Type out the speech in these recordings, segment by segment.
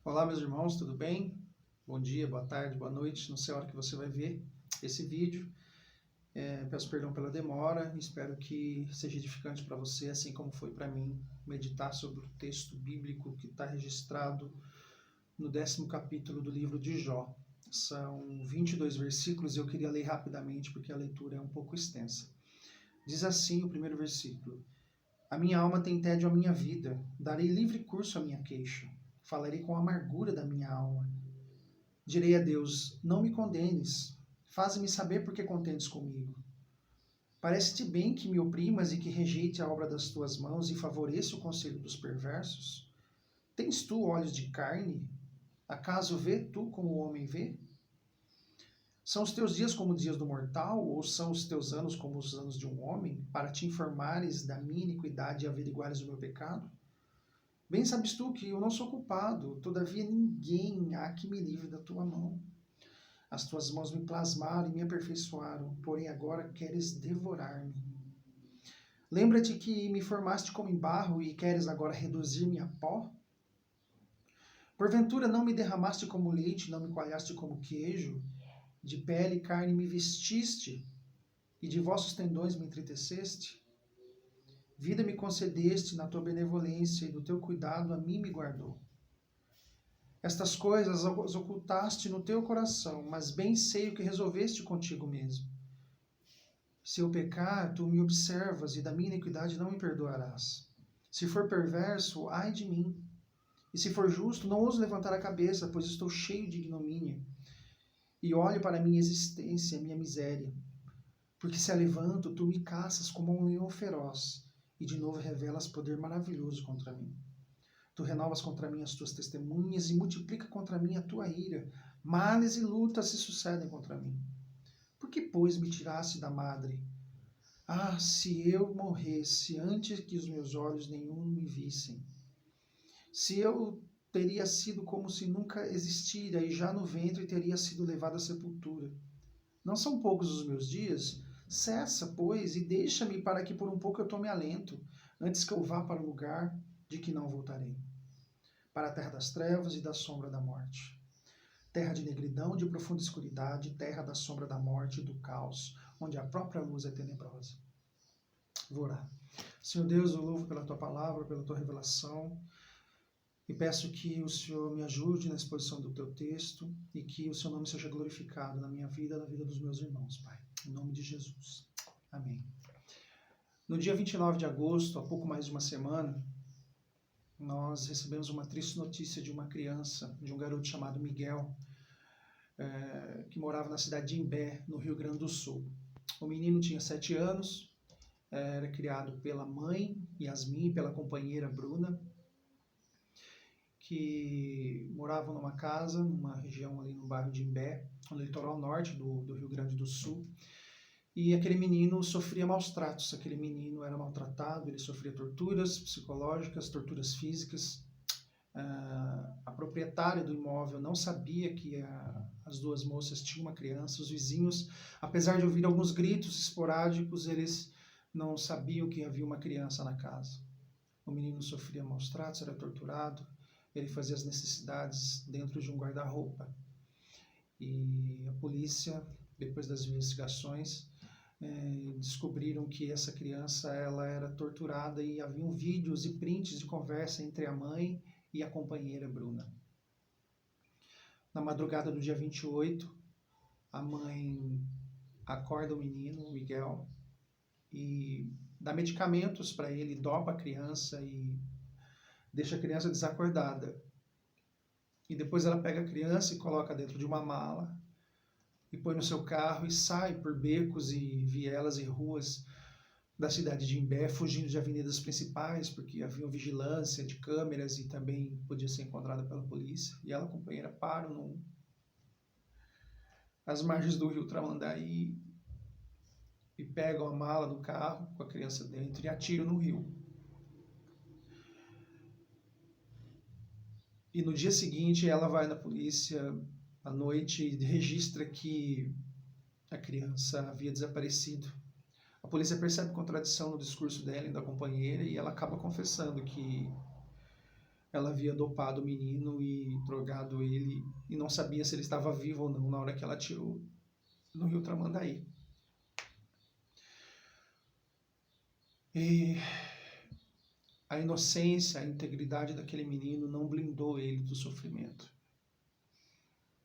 Olá, meus irmãos, tudo bem? Bom dia, boa tarde, boa noite. Não sei a hora que você vai ver esse vídeo. Peço perdão pela demora. Espero que seja edificante para você, assim como foi para mim, meditar sobre o texto bíblico que está registrado no 10º capítulo do livro de Jó. São 22 versículos e eu queria ler rapidamente porque a leitura é um pouco extensa. Diz assim o primeiro versículo: A minha alma tem tédio à minha vida, darei livre curso à minha queixa. Falarei com a amargura da minha alma. Direi a Deus, não me condenes, faze-me saber por que contendes comigo. Parece-te bem que me oprimas e que rejeite a obra das tuas mãos e favoreça o conselho dos perversos? Tens tu olhos de carne? Acaso vê tu como o homem vê? São os teus dias como os dias do mortal, ou são os teus anos como os anos de um homem, para te informares da minha iniquidade e averiguares o meu pecado? Bem sabes tu que eu não sou culpado, todavia ninguém há que me livre da tua mão. As tuas mãos me plasmaram e me aperfeiçoaram, porém agora queres devorar-me. Lembra-te que me formaste como em barro e queres agora reduzir-me a pó? Porventura não me derramaste como leite, não me coalhaste como queijo? De pele e carne me vestiste, e de vossos tendões me entreteceste? Vida me concedeste na tua benevolência, e do teu cuidado a mim me guardou. Estas coisas as ocultaste no teu coração, mas bem sei o que resolveste contigo mesmo. Se eu pecar, tu me observas, e da minha iniquidade não me perdoarás. Se for perverso, ai de mim. E se for justo, não ouso levantar a cabeça, pois estou cheio de ignomínia. E olho para a minha existência, a minha miséria. Porque se a levanto, tu me caças como um leão feroz, e de novo revelas poder maravilhoso contra mim. Tu renovas contra mim as tuas testemunhas e multiplica contra mim a tua ira. Males e lutas se sucedem contra mim. Por que, pois, me tiraste da madre? Ah, se eu morresse antes que os meus olhos nenhum me vissem. Se eu teria sido como se nunca existira e já no ventre teria sido levado à sepultura. Não são poucos os meus dias? Cessa, pois, e deixa-me para que por um pouco eu tome alento, antes que eu vá para o lugar de que não voltarei, para a terra das trevas e da sombra da morte. Terra de negridão, de profunda escuridade, terra da sombra da morte e do caos, onde a própria luz é tenebrosa. Vou orar. Senhor Deus, eu louvo pela tua palavra, pela tua revelação, e peço que o Senhor me ajude na exposição do teu texto e que o seu nome seja glorificado na minha vida e na vida dos meus irmãos, Pai. Em nome de Jesus. Amém. No dia 29 de agosto, há pouco mais de uma semana, nós recebemos uma triste notícia de uma criança, de um garoto chamado Miguel, que morava na cidade de Imbé, no Rio Grande do Sul. O menino tinha 7 anos, era criado pela mãe, Yasmin, e pela companheira Bruna, que moravam numa casa, numa região ali no bairro de Imbé, no litoral norte do Rio Grande do Sul. E aquele menino sofria maus tratos, aquele menino era maltratado, ele sofria torturas psicológicas, torturas físicas. A proprietária do imóvel não sabia que as duas moças tinham uma criança. Os vizinhos, apesar de ouvir alguns gritos esporádicos, eles não sabiam que havia uma criança na casa. O menino sofria maus tratos, era torturado, ele fazia as necessidades dentro de um guarda-roupa. E a polícia, depois das investigações, descobriram que essa criança ela era torturada e haviam vídeos e prints de conversa entre a mãe e a companheira Bruna. Na madrugada do dia 28, a mãe acorda o menino, o Miguel, e dá medicamentos para ele, dopa a criança e deixa a criança desacordada. E depois ela pega a criança e coloca dentro de uma mala e põe no seu carro e sai por becos e vielas e ruas da cidade de Imbé, fugindo de avenidas principais, porque havia vigilância de câmeras e também podia ser encontrada pela polícia. E ela e a companheira param às margens do rio Tramandaí e pegam a mala do carro com a criança dentro e atiram no rio. E no dia seguinte ela vai na polícia à noite e registra que a criança havia desaparecido. A polícia percebe contradição no discurso dela e da companheira e ela acaba confessando que ela havia dopado o menino e drogado ele e não sabia se ele estava vivo ou não na hora que ela tirou no rio Tramandaí. E a inocência, a integridade daquele menino não blindou ele do sofrimento.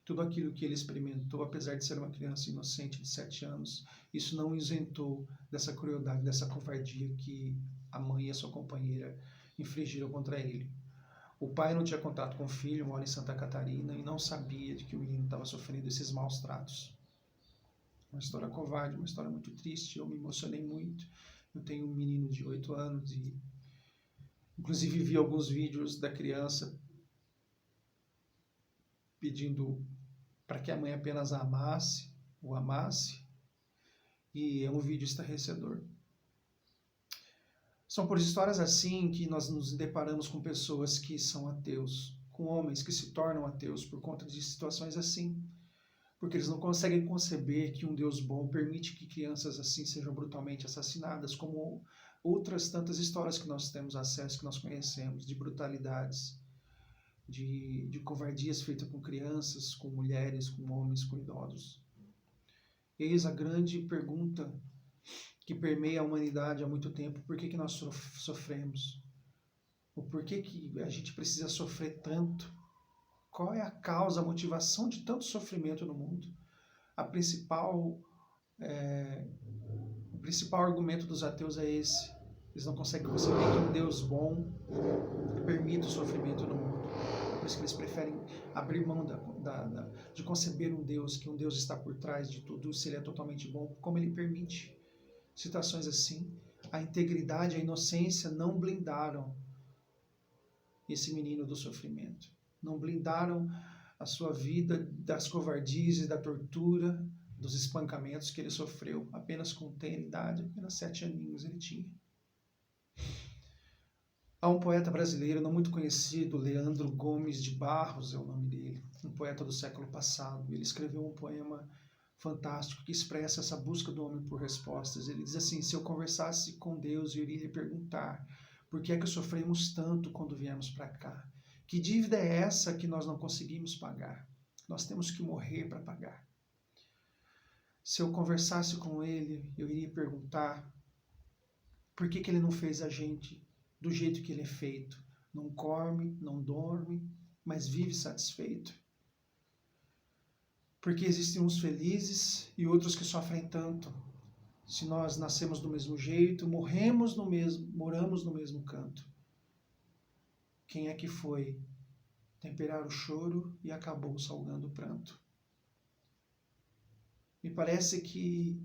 Tudo aquilo que ele experimentou, apesar de ser uma criança inocente de 7 anos, isso não o isentou dessa crueldade, dessa covardia que a mãe e a sua companheira infligiram contra ele. O pai não tinha contato com o filho, mora em Santa Catarina, e não sabia de que o menino estava sofrendo esses maus tratos. Uma história covarde, uma história muito triste, eu me emocionei muito. Eu tenho um menino de 8 anos e, inclusive, vi alguns vídeos da criança pedindo para que a mãe apenas o amasse, e é um vídeo estarrecedor. São por histórias assim que nós nos deparamos com pessoas que são ateus, com homens que se tornam ateus por conta de situações assim, porque eles não conseguem conceber que um Deus bom permite que crianças assim sejam brutalmente assassinadas, como outras tantas histórias que nós temos acesso, que nós conhecemos, de brutalidades, de covardias feitas com crianças, com mulheres, com homens, com idosos. Eis a grande pergunta que permeia a humanidade há muito tempo: por que nós sofremos? O porquê que a gente precisa sofrer tanto? Qual é a causa, a motivação de tanto sofrimento no mundo? O principal argumento dos ateus é esse. Eles não conseguem conceber que um Deus bom permite o sofrimento no mundo. Por isso que eles preferem abrir mão de conceber um Deus, que um Deus está por trás de tudo, se ele é totalmente bom, como ele permite situações assim. A integridade, a inocência não blindaram esse menino do sofrimento. Não blindaram a sua vida das covardias e da tortura, dos espancamentos que ele sofreu apenas com tenridade, apenas 7 aninhos ele tinha. Há um poeta brasileiro não muito conhecido, Leandro Gomes de Barros é o nome dele, um poeta do século passado. Ele escreveu um poema fantástico que expressa essa busca do homem por respostas. Ele diz assim: se eu conversasse com Deus, eu iria lhe perguntar por que é que sofremos tanto quando viemos para cá? Que dívida é essa que nós não conseguimos pagar? Nós temos que morrer para pagar. Se eu conversasse com ele, eu iria perguntar por que ele não fez a gente do jeito que ele é feito. Não come, não dorme, mas vive satisfeito. Porque existem uns felizes e outros que sofrem tanto. Se nós nascemos do mesmo jeito, moramos no mesmo canto. Quem é que foi temperar o choro e acabou salgando o pranto? Me parece que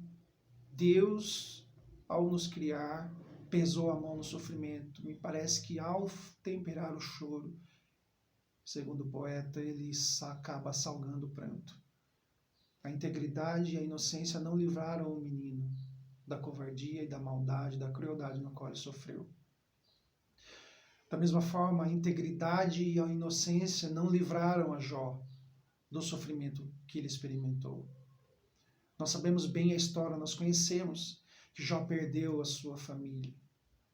Deus, ao nos criar, pesou a mão no sofrimento. Me parece que ao temperar o choro, segundo o poeta, ele acaba salgando o pranto. A integridade e a inocência não livraram o menino da covardia e da maldade, da crueldade na qual ele sofreu. Da mesma forma, a integridade e a inocência não livraram a Jó do sofrimento que ele experimentou. Nós sabemos bem a história, nós conhecemos que Jó perdeu a sua família.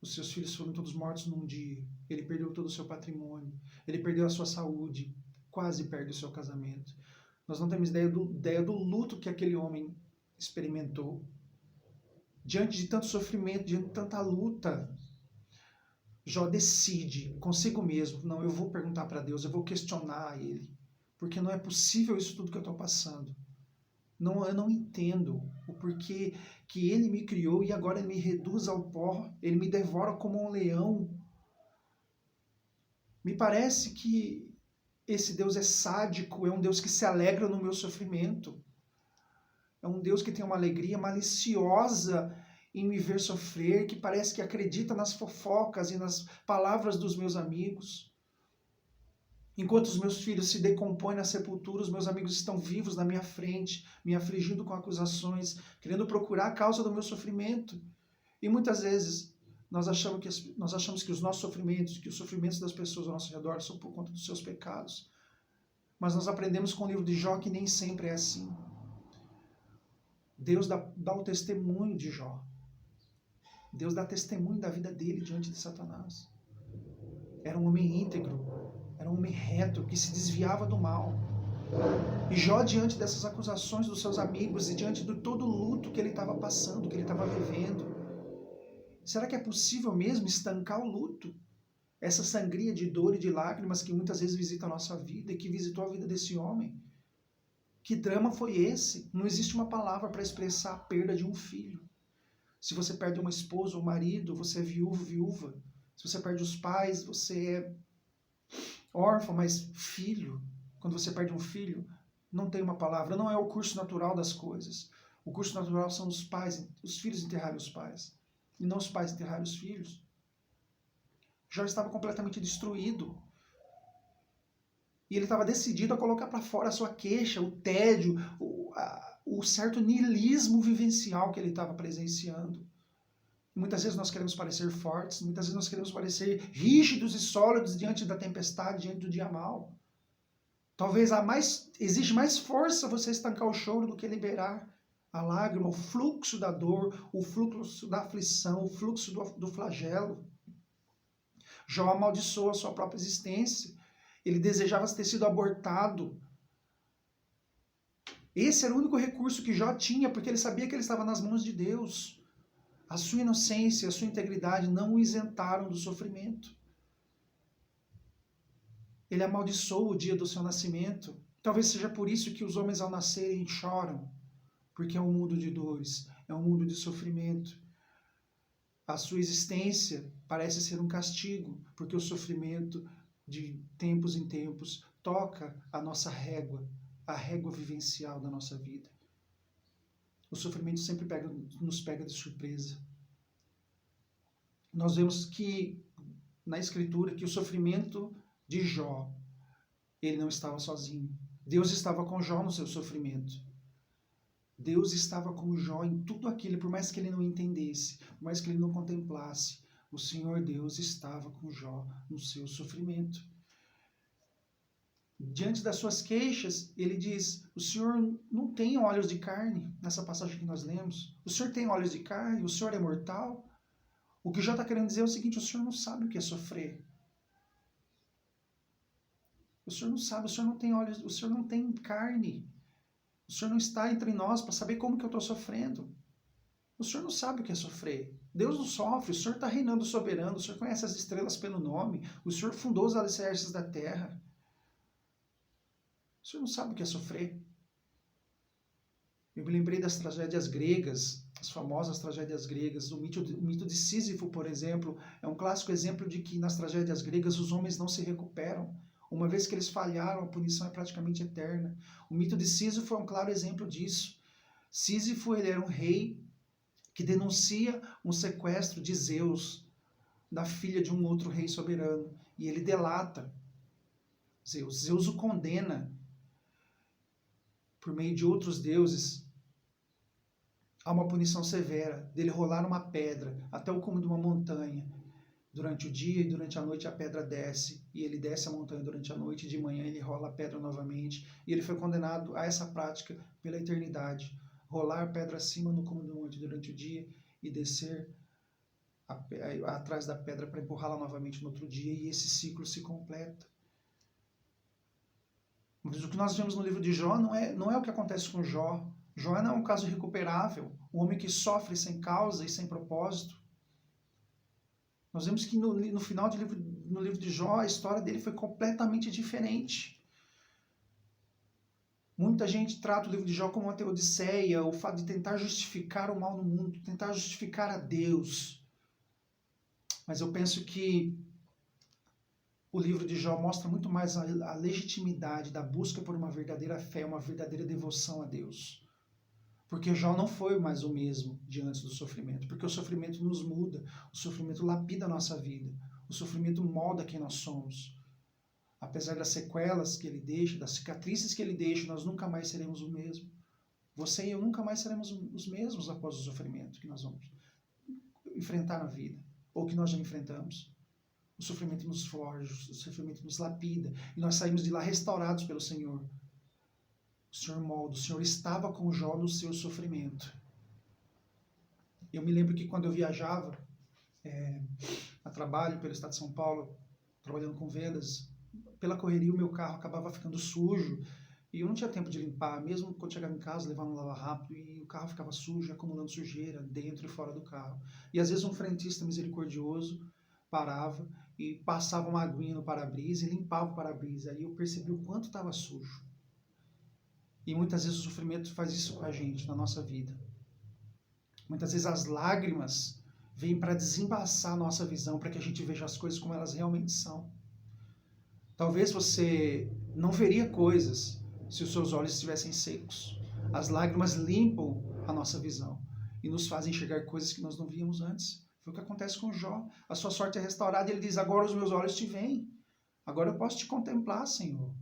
Os seus filhos foram todos mortos num dia. Ele perdeu todo o seu patrimônio. Ele perdeu a sua saúde. Quase perde o seu casamento. Nós não temos ideia do luto que aquele homem experimentou. Diante de tanto sofrimento, diante de tanta luta, Jó decide consigo mesmo: não, eu vou perguntar para Deus, eu vou questionar ele, porque não é possível isso tudo que eu estou passando. Não, eu não entendo o porquê que ele me criou e agora ele me reduz ao pó, ele me devora como um leão. Me parece que esse Deus é sádico, é um Deus que se alegra no meu sofrimento. É um Deus que tem uma alegria maliciosa em me ver sofrer, que parece que acredita nas fofocas e nas palavras dos meus amigos. Enquanto os meus filhos se decompõem na sepultura, os meus amigos estão vivos na minha frente, me afligindo com acusações, querendo procurar a causa do meu sofrimento. E muitas vezes nós achamos que os nossos sofrimentos, que os sofrimentos das pessoas ao nosso redor são por conta dos seus pecados. Mas nós aprendemos com o livro de Jó que nem sempre é assim. Deus dá o testemunho de Jó. Deus dá testemunho da vida dele diante de Satanás. Era um homem íntegro, Era um homem reto, que se desviava do mal. E Jó, diante dessas acusações dos seus amigos e diante de todo o luto que ele estava passando, que ele estava vivendo, será que é possível mesmo estancar o luto? Essa sangria de dor e de lágrimas que muitas vezes visita a nossa vida e que visitou a vida desse homem. Que drama foi esse? Não existe uma palavra para expressar a perda de um filho. Se você perde uma esposa ou marido, você é viúvo, viúva. Se você perde os pais, você é órfão, mas filho. Quando você perde um filho, não tem uma palavra, não é o curso natural das coisas. O curso natural são os pais, os filhos enterrarem os pais, e não os pais enterrarem os filhos. Jó estava completamente destruído. E ele estava decidido a colocar para fora a sua queixa, o tédio, o certo niilismo vivencial que ele estava presenciando. Muitas vezes nós queremos parecer fortes, muitas vezes nós queremos parecer rígidos e sólidos diante da tempestade, diante do dia mau. Talvez exige mais força você estancar o choro do que liberar a lágrima, o fluxo da dor, o fluxo da aflição, o fluxo do flagelo. Jó amaldiçoou a sua própria existência. Ele desejava ter sido abortado. Esse era o único recurso que Jó tinha, porque ele sabia que ele estava nas mãos de Deus. A sua inocência, a sua integridade não o isentaram do sofrimento. Ele amaldiçoou o dia do seu nascimento. Talvez seja por isso que os homens ao nascerem choram, porque é um mundo de dores, é um mundo de sofrimento. A sua existência parece ser um castigo, porque o sofrimento de tempos em tempos toca a nossa régua, a régua vivencial da nossa vida. O sofrimento sempre nos pega de surpresa. Nós vemos que na Escritura que o sofrimento de Jó, ele não estava sozinho. Deus estava com Jó no seu sofrimento. Deus estava com Jó em tudo aquilo, por mais que ele não entendesse, por mais que ele não contemplasse, o Senhor Deus estava com Jó no seu sofrimento. Diante das suas queixas, ele diz, o Senhor não tem olhos de carne, nessa passagem que nós lemos. O Senhor tem olhos de carne, o Senhor é mortal. O que Jó está querendo dizer é o seguinte, o Senhor não sabe o que é sofrer. O Senhor não sabe, o Senhor não tem olhos, o Senhor não tem carne. O Senhor não está entre nós para saber como que eu estou sofrendo. O Senhor não sabe o que é sofrer. Deus não sofre, o Senhor está reinando soberano, o Senhor conhece as estrelas pelo nome, o Senhor fundou os alicerces da terra. O Senhor não sabe o que é sofrer. Eu me lembrei das tragédias gregas, as famosas tragédias gregas. O mito de Sísifo, por exemplo, é um clássico exemplo de que nas tragédias gregas os homens não se recuperam. Uma vez que eles falharam, a punição é praticamente eterna. O mito de Sísifo é um claro exemplo disso. Sísifo, ele era um rei que denuncia um sequestro de Zeus, da filha de um outro rei soberano. E ele delata Zeus. Zeus o condena por meio de outros deuses a uma punição severa, dele rolar uma pedra até o cume de uma montanha. Durante o dia e durante a noite a pedra desce, e ele desce a montanha durante a noite, e de manhã ele rola a pedra novamente, e ele foi condenado a essa prática pela eternidade. Rolar a pedra acima no cume do monte durante o dia e descer atrás da pedra para empurrá-la novamente no outro dia, e esse ciclo se completa. Mas o que nós vemos no livro de Jó não é o que acontece com Jó. Jó não é um caso recuperável, um homem que sofre sem causa e sem propósito. Nós vemos que no final no livro de Jó, a história dele foi completamente diferente. Muita gente trata o livro de Jó como uma teodiceia, o fato de tentar justificar o mal no mundo, tentar justificar a Deus. Mas eu penso que o livro de Jó mostra muito mais a legitimidade da busca por uma verdadeira fé, uma verdadeira devoção a Deus. Porque Jó não foi mais o mesmo diante do sofrimento, porque o sofrimento nos muda, o sofrimento lapida a nossa vida, o sofrimento molda quem nós somos. Apesar das sequelas que ele deixa, das cicatrizes que ele deixa, nós nunca mais seremos o mesmo. Você e eu nunca mais seremos os mesmos após o sofrimento que nós vamos enfrentar na vida, ou que nós já enfrentamos. O sofrimento nos forja, o sofrimento nos lapida, e nós saímos de lá restaurados pelo Senhor. O Senhor molda, o Senhor estava com Jó no seu sofrimento. Eu me lembro que quando eu viajava a trabalho pelo estado de São Paulo, trabalhando com vendas, pela correria o meu carro acabava ficando sujo e eu não tinha tempo de limpar, mesmo quando chegava em casa, levava no lava rápido e o carro ficava sujo, acumulando sujeira dentro e fora do carro. E às vezes um frentista misericordioso parava e passava uma aguinha no para-brisa e limpava o para-brisa. Aí eu percebi o quanto estava sujo. E muitas vezes o sofrimento faz isso com a gente na nossa vida. Muitas vezes as lágrimas vêm para desembaçar a nossa visão, para que a gente veja as coisas como elas realmente são. Talvez você não veria coisas se os seus olhos estivessem secos. As lágrimas limpam a nossa visão e nos fazem enxergar coisas que nós não víamos antes. Foi o que acontece com Jó. A sua sorte é restaurada e ele diz, agora os meus olhos te veem. Agora eu posso te contemplar, Senhor.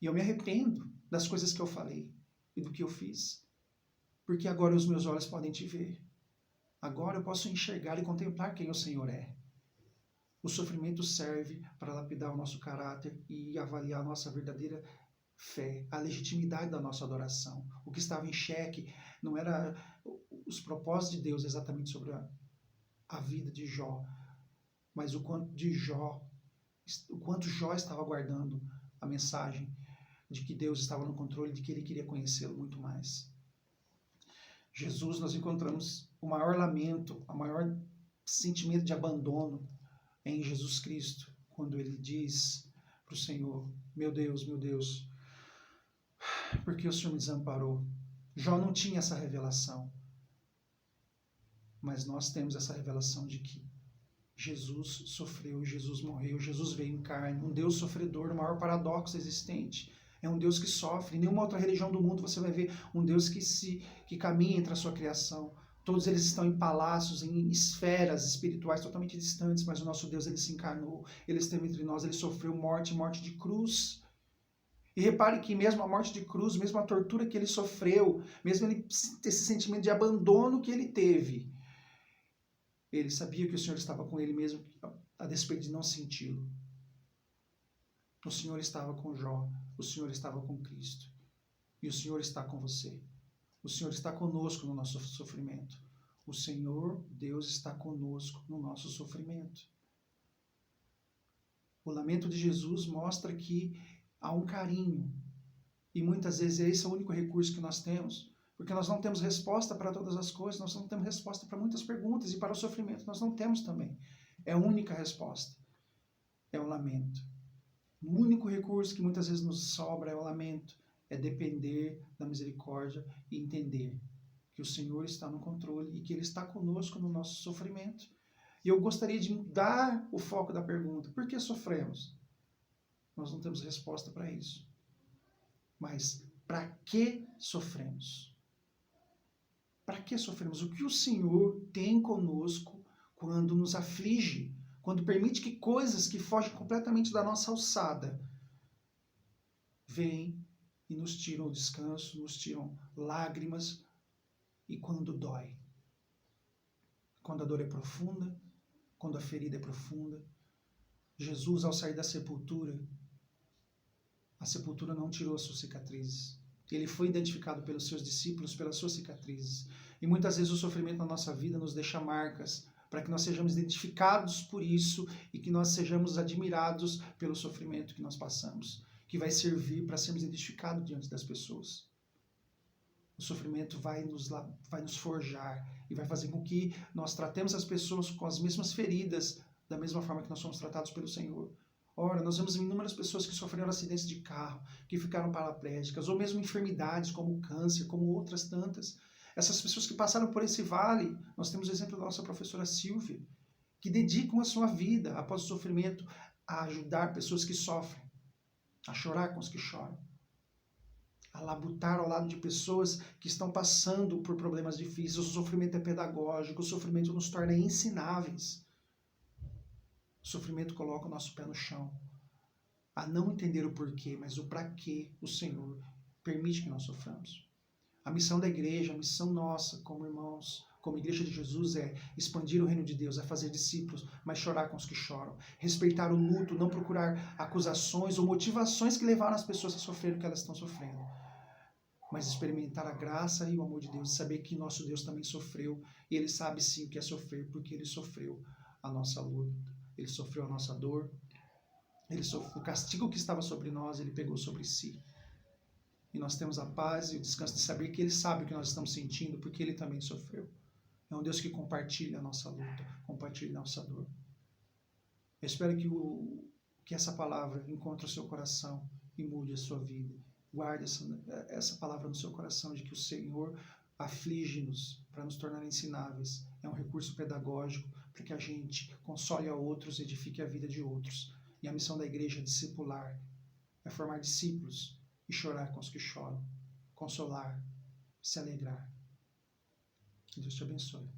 E eu me arrependo das coisas que eu falei e do que eu fiz. Porque agora os meus olhos podem te ver. Agora eu posso enxergar e contemplar quem o Senhor é. O sofrimento serve para lapidar o nosso caráter e avaliar a nossa verdadeira fé, a legitimidade da nossa adoração. O que estava em xeque não era os propósitos de Deus exatamente sobre a vida de Jó, mas o quanto Jó estava guardando a mensagem de que Deus estava no controle, de que ele queria conhecê-lo muito mais. Jesus, nós encontramos o maior lamento, o maior sentimento de abandono em Jesus Cristo, quando ele diz para o Senhor, meu Deus, por que o Senhor me desamparou? Jó não tinha essa revelação, mas nós temos essa revelação de que Jesus sofreu, Jesus morreu, Jesus veio em carne, um Deus sofredor, o maior paradoxo existente. É um Deus que sofre. Em nenhuma outra religião do mundo você vai ver um Deus que caminha entre a sua criação. Todos eles estão em palácios, em esferas espirituais totalmente distantes, mas o nosso Deus, ele se encarnou, ele esteve entre nós, ele sofreu morte de cruz. E repare que mesmo a morte de cruz, mesmo a tortura que ele sofreu, mesmo ele ter esse sentimento de abandono que ele teve, ele sabia que o Senhor estava com ele mesmo, a despeito de não senti-lo. O Senhor estava com Jó, o Senhor estava com Cristo. E o Senhor está com você. O Senhor está conosco no nosso sofrimento. O Senhor, Deus, está conosco no nosso sofrimento. O lamento de Jesus mostra que há um carinho. E muitas vezes esse é o único recurso que nós temos. Porque nós não temos resposta para todas as coisas, nós não temos resposta para muitas perguntas. E para o sofrimento nós não temos também. É a única resposta. É o lamento. O único recurso que muitas vezes nos sobra é o lamento, é depender da misericórdia e entender que o Senhor está no controle e que Ele está conosco no nosso sofrimento. E eu gostaria de mudar o foco da pergunta, por que sofremos? Nós não temos resposta para isso. Mas para que sofremos? Para que sofremos? O que o Senhor tem conosco quando nos aflige? Quando permite que coisas que fogem completamente da nossa alçada vêm e nos tiram o descanso, nos tiram lágrimas, e quando dói. Quando a dor é profunda, quando a ferida é profunda. Jesus, ao sair da sepultura, a sepultura não tirou as suas cicatrizes. Ele foi identificado pelos seus discípulos pelas suas cicatrizes. E muitas vezes o sofrimento na nossa vida nos deixa marcas, para que nós sejamos identificados por isso e que nós sejamos admirados pelo sofrimento que nós passamos, que vai servir para sermos identificados diante das pessoas. O sofrimento vai nos forjar e vai fazer com que nós tratemos as pessoas com as mesmas feridas, da mesma forma que nós somos tratados pelo Senhor. Ora, nós vemos inúmeras pessoas que sofreram acidentes de carro, que ficaram paraplégicas, ou mesmo enfermidades como câncer, como outras tantas. Essas pessoas que passaram por esse vale, nós temos o exemplo da nossa professora Silvia, que dedicam a sua vida, após o sofrimento, a ajudar pessoas que sofrem, a chorar com os que choram, a labutar ao lado de pessoas que estão passando por problemas difíceis. O sofrimento é pedagógico, o sofrimento nos torna ensináveis. O sofrimento coloca o nosso pé no chão, a não entender o porquê, mas o para que o Senhor permite que nós soframos. A missão da igreja, a missão nossa como irmãos, como igreja de Jesus, é expandir o reino de Deus, é fazer discípulos, mas chorar com os que choram, respeitar o luto, não procurar acusações ou motivações que levaram as pessoas a sofrer o que elas estão sofrendo, mas experimentar a graça e o amor de Deus, e saber que nosso Deus também sofreu, e Ele sabe sim o que é sofrer, porque Ele sofreu a nossa luta, Ele sofreu a nossa dor, O castigo que estava sobre nós, ele pegou sobre si. E nós temos a paz e o descanso de saber que ele sabe o que nós estamos sentindo, porque ele também sofreu. É um Deus que compartilha a nossa luta, compartilha a nossa dor. Eu espero que essa palavra encontre o seu coração e mude a sua vida. Guarde essa palavra no seu coração, de que o Senhor aflige-nos para nos tornar ensináveis. É um recurso pedagógico para que a gente console a outros, edifique a vida de outros. E a missão da igreja é discipular, é formar discípulos e chorar com os que choram, consolar, se alegrar. Que Deus te abençoe.